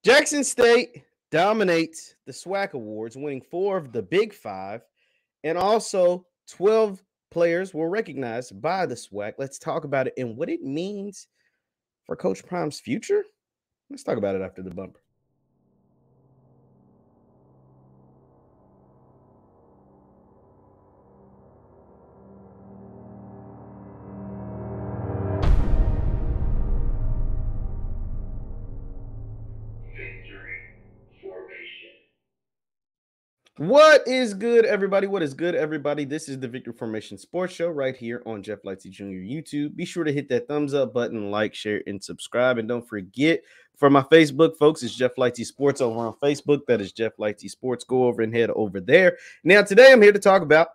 Jackson State dominates the SWAC Awards, winning 4 of the Big 5, and also 12 players were recognized by the SWAC. Let's talk about it and what it means for Coach Prime's future. Let's talk about it after the bumper. What is good, everybody? What is good, everybody? This is the Victory Formation Sports Show right here on JeffLightsyJr YouTube. Be sure to hit that thumbs up button, like, share, and subscribe. And don't forget, for my Facebook, folks, it's Jeff Lightsy Sports over on Facebook. That is Jeff Lightsy Sports. Go over and head over there. Now, today I'm here to talk about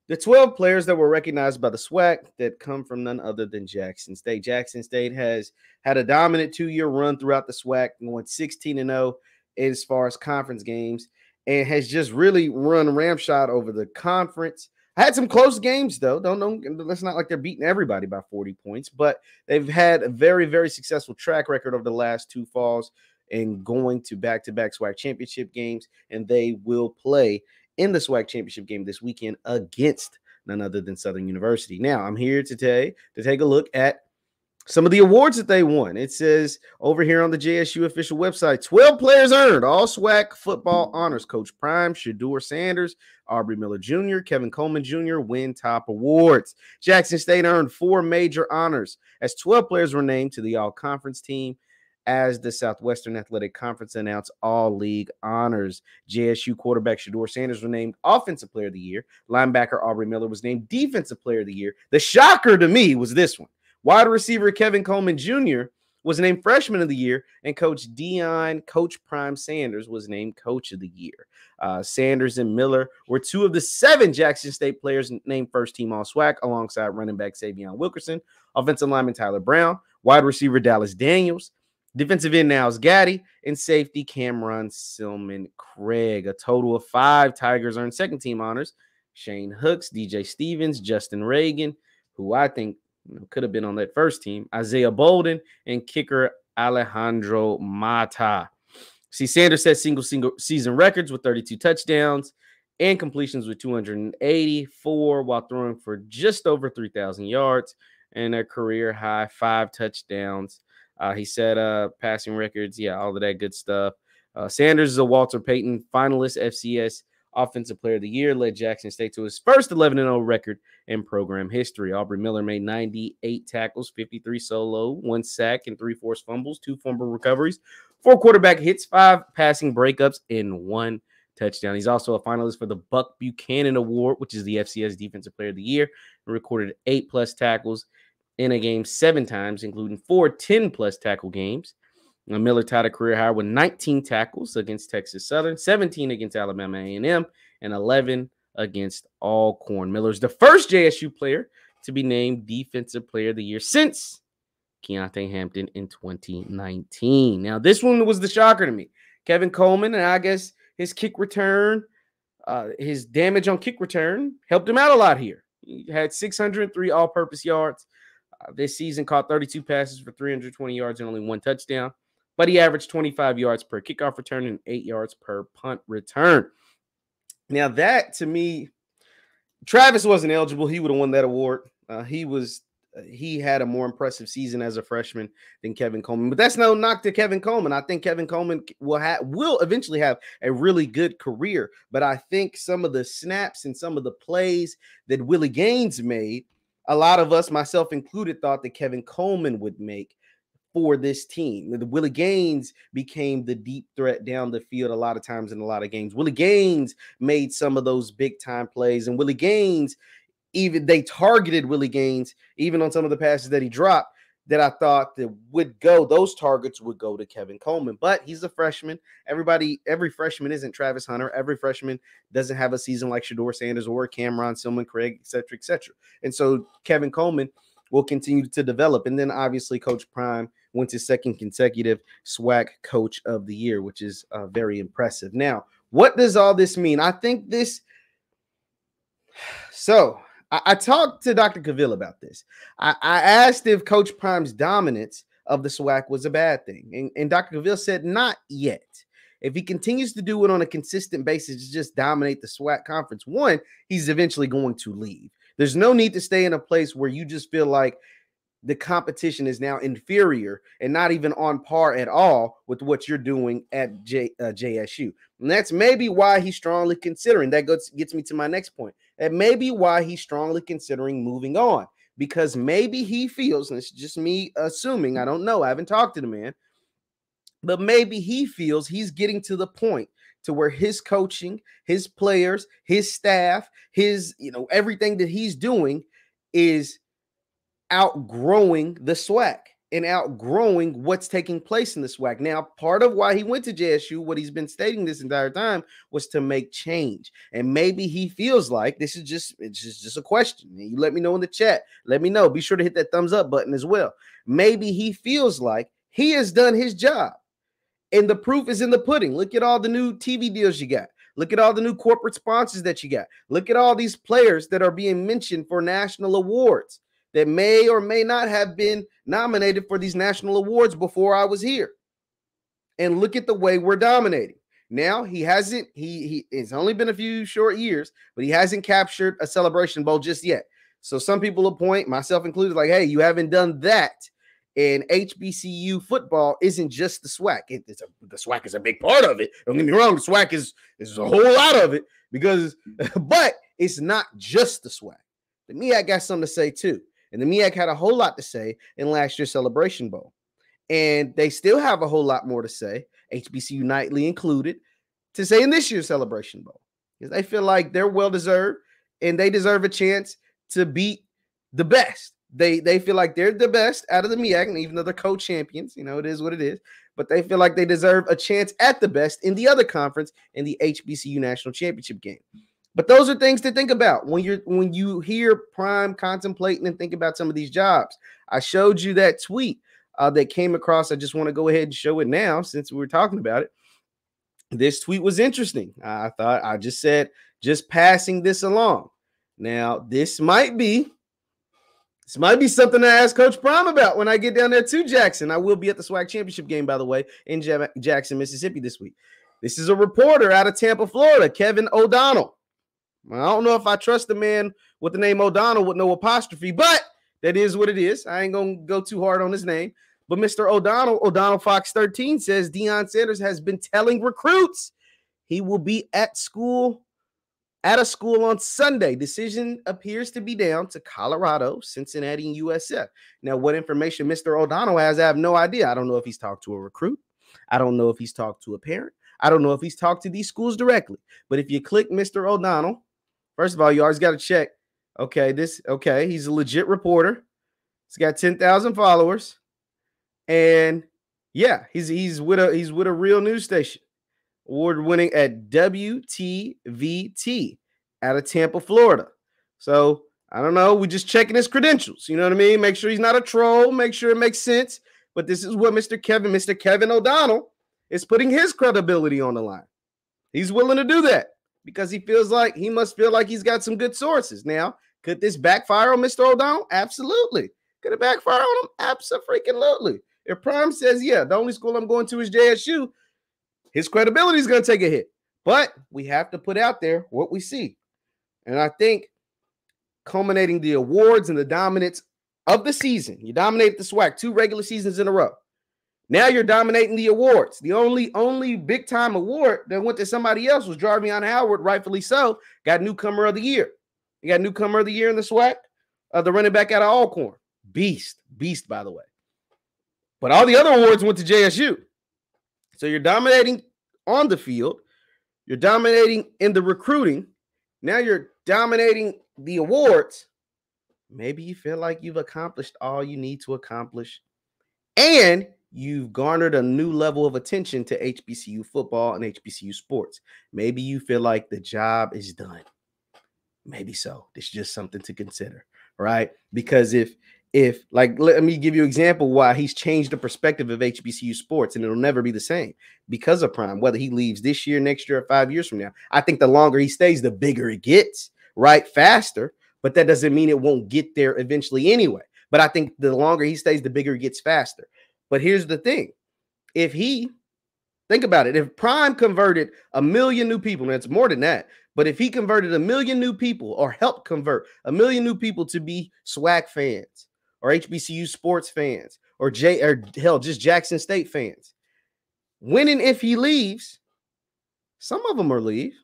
the 12 players that were recognized by the SWAC that come from none other than Jackson State. Jackson State has had a dominant 2-year run throughout the SWAC, going 16-0 as far as conference games, and has just really run ramshot over the conference. I had some close games, though. Let's not like they're beating everybody by 40 points, but they've had a very, very successful track record over the last 2 falls and going to back-to-back SWAC championship games, and they will play in the SWAC championship game this weekend against none other than Southern University. Now, I'm here today to take a look at some of the awards that they won. It says over here on the JSU official website, 12 players earned all SWAC football honors. Coach Prime, Shedeur Sanders, Aubrey Miller Jr., Kevin Coleman Jr. win top awards. Jackson State earned 4 major honors as 12 players were named to the all-conference team as the Southwestern Athletic Conference announced all-league honors. JSU quarterback Shedeur Sanders was named Offensive Player of the Year. Linebacker Aubrey Miller was named Defensive Player of the Year. The shocker to me was this one. Wide receiver Kevin Coleman Jr. was named Freshman of the Year, and Coach Prime Sanders was named Coach of the Year. Sanders and Miller were 2 of the 7 Jackson State players named first-team All-SWAC, alongside running back Savion Wilkerson, offensive lineman Tyler Brown, wide receiver Dallas Daniels, defensive end Niles Gaddy, and safety Cameron Silman Craig. A total of 5 Tigers earned second-team honors. Shane Hooks, DJ Stevens, Justin Reagan, who I think could have been on that first team, Isaiah Bolden, and kicker Alejandro Mata. See, Sanders set single season records with 32 touchdowns and completions with 284 while throwing for just over 3,000 yards and a career high 5 touchdowns. He set passing records, all of that good stuff. Sanders is a Walter Payton finalist, FCS Offensive Player of the Year, led Jackson State to his first 11-0 record in program history. Aubrey Miller made 98 tackles, 53 solo, 1 sack, and 3 forced fumbles, 2 fumble recoveries, 4 quarterback hits, 5 passing breakups, and 1 touchdown. He's also a finalist for the Buck Buchanan Award, which is the FCS Defensive Player of the Year, and recorded 8+ tackles in a game 7 times, including 4 10+ tackle games. Miller tied a career high with 19 tackles against Texas Southern, 17 against Alabama A&M, and 11 against Alcorn. Miller's the first JSU player to be named Defensive Player of the Year since Keontae Hampton in 2019. Now, this one was the shocker to me. Kevin Coleman, and I guess his kick return, his damage on kick return helped him out a lot here. He had 603 all-purpose yards. This season caught 32 passes for 320 yards and only 1 touchdown. But he averaged 25 yards per kickoff return and 8 yards per punt return. Now, that, to me, Travis wasn't eligible. He would have won that award. He had a more impressive season as a freshman than Kevin Coleman. But that's no knock to Kevin Coleman. I think Kevin Coleman will eventually have a really good career. But I think some of the snaps and some of the plays that Willie Gaines made, a lot of us, myself included, thought that Kevin Coleman would make for this team. The Willie Gaines became the deep threat down the field a lot of times in a lot of games. Willie Gaines made some of those big time plays, and Willie Gaines, they targeted Willie Gaines even on some of the passes that he dropped that I thought that those targets would go to Kevin Coleman. But he's a freshman. Every freshman isn't Travis Hunter. Every freshman doesn't have a season like Shedeur Sanders or Cameron Silman Craig, et cetera, et cetera. And so Kevin Coleman will continue to develop. And then obviously Coach Prime went to 2nd consecutive SWAC Coach of the Year, which is very impressive. Now, what does all this mean? I think this – so I talked to Dr. Cavill about this. I asked if Coach Prime's dominance of the SWAC was a bad thing. And Dr. Cavill said, not yet. If he continues to do it on a consistent basis, just dominate the SWAC conference, one, he's eventually going to leave. There's no need to stay in a place where you just feel like the competition is now inferior and not even on par at all with what you're doing at JSU. And that's maybe why he's strongly considering. That gets me to my next point. That may be why he's strongly considering moving on, because maybe he feels, and it's just me assuming, I don't know, I haven't talked to the man, but maybe he feels he's getting to the point to where his coaching, his players, his staff, his, everything that he's doing is outgrowing the SWAC and outgrowing what's taking place in the SWAC. Now, part of why he went to JSU, what he's been stating this entire time, was to make change. And maybe he feels like it's just a question. You let me know in the chat. Let me know. Be sure to hit that thumbs up button as well. Maybe he feels like he has done his job. And the proof is in the pudding. Look at all the new TV deals you got. Look at all the new corporate sponsors that you got. Look at all these players that are being mentioned for national awards that may or may not have been nominated for these national awards before I was here. And look at the way we're dominating. Now, it's only been a few short years, but he hasn't captured a Celebration Bowl just yet. So some people will point, myself included, like, hey, you haven't done that. And HBCU football isn't just the SWAC. The SWAC is a big part of it. Don't get me wrong, the SWAC is a whole lot of it, but it's not just the SWAC. The MEAC got something to say too. And the MEAC had a whole lot to say in last year's Celebration Bowl. And they still have a whole lot more to say, HBCU Nightly included, to say in this year's Celebration Bowl. Because they feel like they're well-deserved and they deserve a chance to beat the best. They feel like they're the best out of the MEAC, and even though they're co-champions, it is what it is. But they feel like they deserve a chance at the best in the other conference in the HBCU National Championship game. But those are things to think about when you hear Prime contemplating and think about some of these jobs. I showed you that tweet that came across. I just want to go ahead and show it now since we were talking about it. This tweet was interesting. I thought I just said, just passing this along. Now, this might be something to ask Coach Prime about when I get down there to Jackson. I will be at the SWAC championship game, by the way, in Jackson, Mississippi this week. This is a reporter out of Tampa, Florida, Kevin O'Donnell. I don't know if I trust the man with the name O'Donnell with no apostrophe, but that is what it is. I ain't going to go too hard on his name. But Mr. O'Donnell Fox 13 says Deion Sanders has been telling recruits he will be at a school on Sunday. Decision appears to be down to Colorado, Cincinnati, and USF. Now, what information Mr. O'Donnell has, I have no idea. I don't know if he's talked to a recruit. I don't know if he's talked to a parent. I don't know if he's talked to these schools directly. But if you click Mr. O'Donnell, first of all, you always got to check. He's a legit reporter. He's got 10,000 followers. And yeah, he's with a real news station. Award-winning at WTVT out of Tampa, Florida. So, I don't know. We're just checking his credentials. You know what I mean? Make sure he's not a troll. Make sure it makes sense. But this is what Mr. Kevin O'Donnell is putting his credibility on the line. He's willing to do that because he must feel like he's got some good sources. Now, could this backfire on Mr. O'Donnell? Absolutely. Could it backfire on him? Absolutely. If Prime says, yeah, the only school I'm going to is JSU, his credibility is going to take a hit. But we have to put out there what we see. And I think culminating the awards and the dominance of the season, you dominated the SWAC 2 regular seasons in a row. Now you're dominating the awards. The only big-time award that went to somebody else was Jarvion Howard, rightfully so, got Newcomer of the Year. You got Newcomer of the Year in the SWAC, the running back out of Alcorn. Beast, by the way. But all the other awards went to JSU. So you're dominating on the field. You're dominating in the recruiting. Now you're dominating the awards. Maybe you feel like you've accomplished all you need to accomplish. And you've garnered a new level of attention to HBCU football and HBCU sports. Maybe you feel like the job is done. Maybe so. It's just something to consider, right? Because if let me give you an example why he's changed the perspective of HBCU sports, and it'll never be the same because of Prime, whether he leaves this year, next year, or 5 years from now. I think the longer he stays, the bigger it gets, right? Faster, but that doesn't mean it won't get there eventually anyway. But I think the longer he stays, the bigger it gets faster. But here's the thing. Think about it. If Prime converted 1 million new people, and it's more than that, but if he converted 1 million new people or helped convert 1 million new people to be SWAC fans or HBCU sports fans or hell, just Jackson State fans, when and if he leaves, some of them will leave,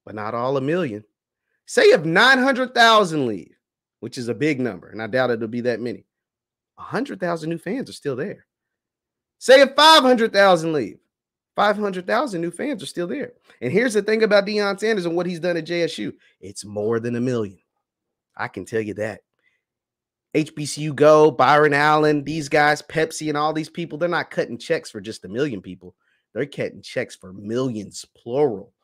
but not all 1 million. Say if 900,000 leave, which is a big number, and I doubt it'll be that many, 100,000 new fans are still there. Say if 500,000 leave, 500,000 new fans are still there. And here's the thing about Deion Sanders and what he's done at JSU. It's more than 1 million. I can tell you that. HBCU Go, Byron Allen, these guys, Pepsi, and all these people, they're not cutting checks for just 1 million people. They're cutting checks for millions, plural,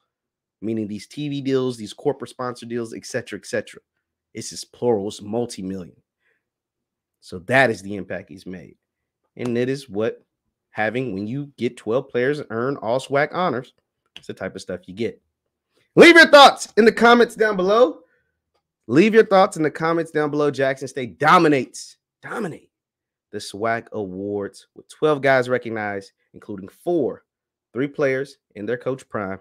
meaning these TV deals, these corporate sponsor deals, etc., etc. This is plural. It's multi-million. So that is the impact he's made. And it is what having, when you get 12 players and earn all SWAC honors, it's the type of stuff you get. Leave your thoughts in the comments down below. Leave your thoughts in the comments down below. Jackson State dominate the SWAC Awards with 12 guys recognized, including 3 players and their coach Prime,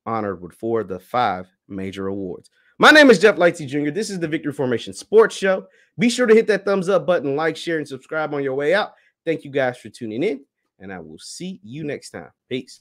honored with 4 of the 5 major awards. My name is Jeff Lightsy Jr. This is the Victory Formation Sports Show. Be sure to hit that thumbs up button, like, share, and subscribe on your way out. Thank you guys for tuning in, and I will see you next time. Peace.